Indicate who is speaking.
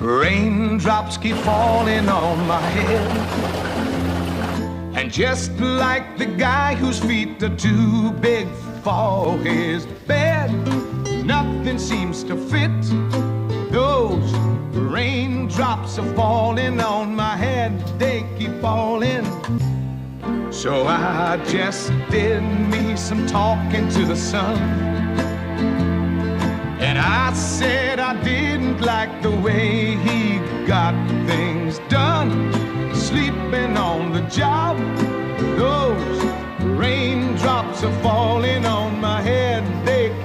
Speaker 1: Raindrops keep falling on my head, and just like the guy whose feet are too big for his bed, nothing seems to fit. Those raindrops are falling on my head, they keep falling. So I just did me some talking to the sun, and I said I didn't like the way he got things done, sleeping on the job,